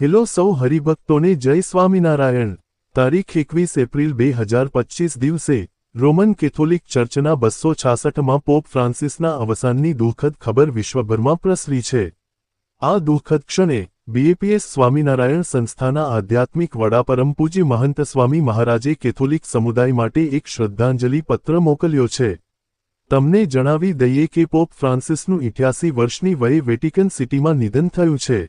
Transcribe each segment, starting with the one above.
Hello સૌ હરિભક્તોને જય સ્વામિનારાયણ। તારીખ 21 એપ્રિલ 2025 દિવસે રોમન કેથોલિક ચર્ચના 266માં પોપ ફ્રાન્સિસના અવસાનની દુઃખદ ખબર વિશ્વભરમાં પ્રસરી છે। આ દુઃખદ ક્ષણે બીએપીએસ સ્વામિનારાયણ સંસ્થાના આધ્યાત્મિક વડા પરમ પૂજ્ય મહંત સ્વામી મહારાજે કેથોલિક સમુદાય માટે એક શ્રદ્ધાંજલિ પત્ર મોકલ્યો છે। તમને જણાવી દઈએ કે પોપ ફ્રાન્સિસનું 88 વર્ષની વયે વેટિકન સિટીમાં નિધન થયું છે।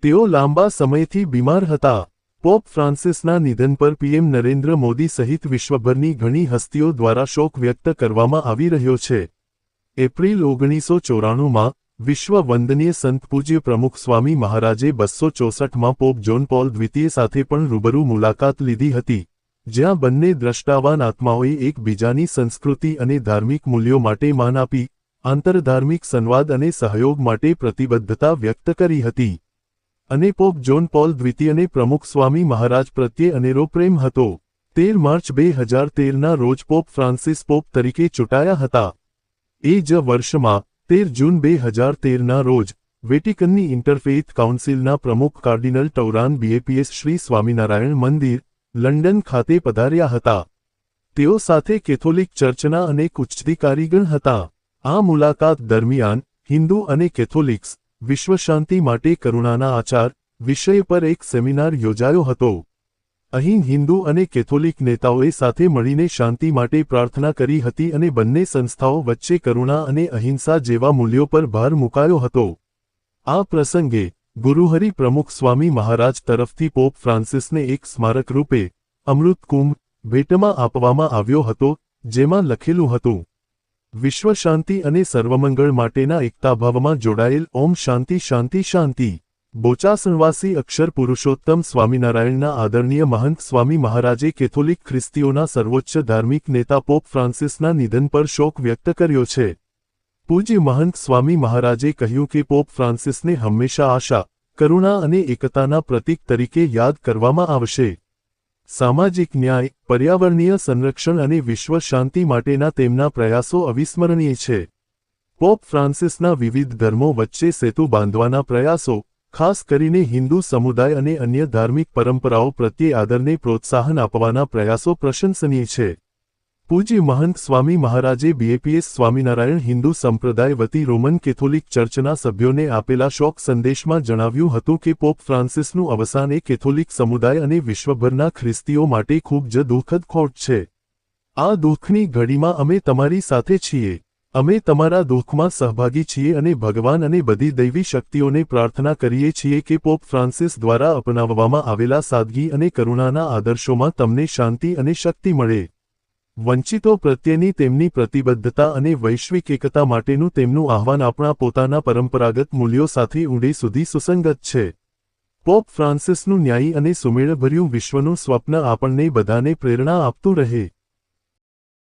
તેઓ લાંબા સમયથી બીમાર હતા। પોપ ફ્રાન્સિસના નિધન પર પીએમ નરેન્દ્ર મોદી સહિત વિશ્વભરની ઘણી હસ્તીઓ દ્વારા શોક વ્યક્ત કરવામાં આવી રહ્યો છે। એપ્રિલ 1994માં વિશ્વ વંદનીય સંત પૂજ્ય પ્રમુખ સ્વામી મહારાજે 264માં પોપ જોન પોલ દ્વિતીય સાથે પણ રૂબરૂ મુલાકાત લીધી હતી, જ્યાં બંને દ્રષ્ટાવાન આત્માઓએ એકબીજાની સંસ્કૃતિ અને ધાર્મિક મૂલ્યો માટે માન આપી આંતરધાર્મિક સંવાદ અને સહયોગ માટે પ્રતિબદ્ધતા વ્યક્ત કરી હતી। અને પોપ જોન પોલ દ્વિતીયને પ્રમુખ સ્વામી મહારાજ પ્રત્યે અનેરો પ્રેમ હતો। 13 માર્ચ 2013ના રોજ પોપ ફ્રાન્સિસ પોપ તરીકે ચૂંટાયા હતા। એ જ વર્ષમાં 13 જૂન 2013ના રોજ વેટિકનની ઇન્ટરફેઇથ કાઉન્સિલના પ્રમુખ કાર્ડિનલ ટૌરાન બીએપીએસ શ્રી સ્વામિનારાયણ મંદિર, લંડન ખાતે પધાર્યા હતા। તેઓ સાથે કેથોલિક ચર્ચના અનેક ઉચ્ચાધિકારીગણ હતા। આ મુલાકાત દરમિયાન હિન્દુ અને કેથોલિક્સ વિશ્વશાંતિ માટે કરુણાના આચાર વિષય પર એક સેમિનાર યોજાયો હતો। અહીં હિન્દુ અને કેથોલિક નેતાઓએ સાથે મળીને શાંતિ માટે પ્રાર્થના કરી હતી અને બંને સંસ્થાઓ વચ્ચે કરુણા અને અહિંસા જેવા મૂલ્યો પર ભાર મૂકાયો હતો। આ પ્રસંગે ગુરુહરિ પ્રમુખ સ્વામી મહારાજ તરફથી પોપ ફ્રાન્સિસને એક સ્મારક રૂપે અમૃત કુંભ ભેટમાં આપવામાં આવ્યો હતો, જેમાં લખેલું હતું, વિશ્વ શાંતિ અને સર્વમંગળ માટેના એકતાભાવમાં જોડાયેલ ઓમ શાંતિ શાંતિ શાંતિ। બોચાસણવાસી અક્ષર પુરુષોત્તમ સ્વામિનારાયણના આદરણીય મહંત સ્વામી મહારાજે કેથોલિક ખ્રિસ્તીઓના સર્વોચ્ચ ધાર્મિક નેતા પોપ ફ્રાન્સિસના નિધન પર શોક વ્યક્ત કર્યો છે। પૂજ્ય મહંત સ્વામી મહારાજે કહ્યું કે પોપ ફ્રાન્સિસને હંમેશા આશા, કરુણા અને એકતાના પ્રતીક તરીકે યાદ કરવામાં આવશે। સામાજિક ન્યાય, પર્યાવરણીય સંરક્ષણ અને વિશ્વ શાંતિ માટેના તેમના પ્રયાસો અવિસ્મરણીય છે। પોપ ફ્રાન્સિસના વિવિધ ધર્મો વચ્ચે સેતુ બાંધવાના પ્રયાસો, ખાસ કરીને હિન્દુ સમુદાય અને અન્ય ધાર્મિક પરંપરાઓ પ્રત્યે આદરને પ્રોત્સાહન આપવાના પ્રયાસો પ્રશંસનીય છે। પૂજ્ય મહંત સ્વામી મહારાજે બીએપીએસ સ્વામિનારાયણ હિન્દુ સંપ્રદાય વતી રોમન કેથોલિક ચર્ચના સભ્યોને આપેલા શોક સંદેશમાં જણાવ્યું હતું કે પોપ ફ્રાન્સિસનું અવસાન એ કેથોલિક સમુદાય અને વિશ્વભરના ખ્રિસ્તીઓ માટે ખૂબ જ દુઃખદ ખોટ છે। આ દુઃખની ઘડીમાં અમે તમારી સાથે છીએ। અમે તમારા દુઃખમાં સહભાગી છીએ અને ભગવાન અને બધી દૈવી શક્તિઓને પ્રાર્થના કરીએ છીએ કે પોપ ફ્રાન્સિસ દ્વારા અપનાવવામાં આવેલા સાદગી અને કરુણાના આદર્શોમાં તમને શાંતિ અને શક્તિ મળે। વંચિતો પ્રત્યેની તેમની પ્રતિબદ્ધતા અને વૈશ્વિક એકતા માટેનું તેમનું આહ્વાન આપણા પોતાના પરંપરાગત મૂલ્યો સાથે ઊંડે સુધી સુસંગત છે। પોપ ફ્રાન્સિસનું ન્યાયી અને સુમેળભર્યું વિશ્વનું સ્વપ્ન આપણને બધાને પ્રેરણા આપતું રહે।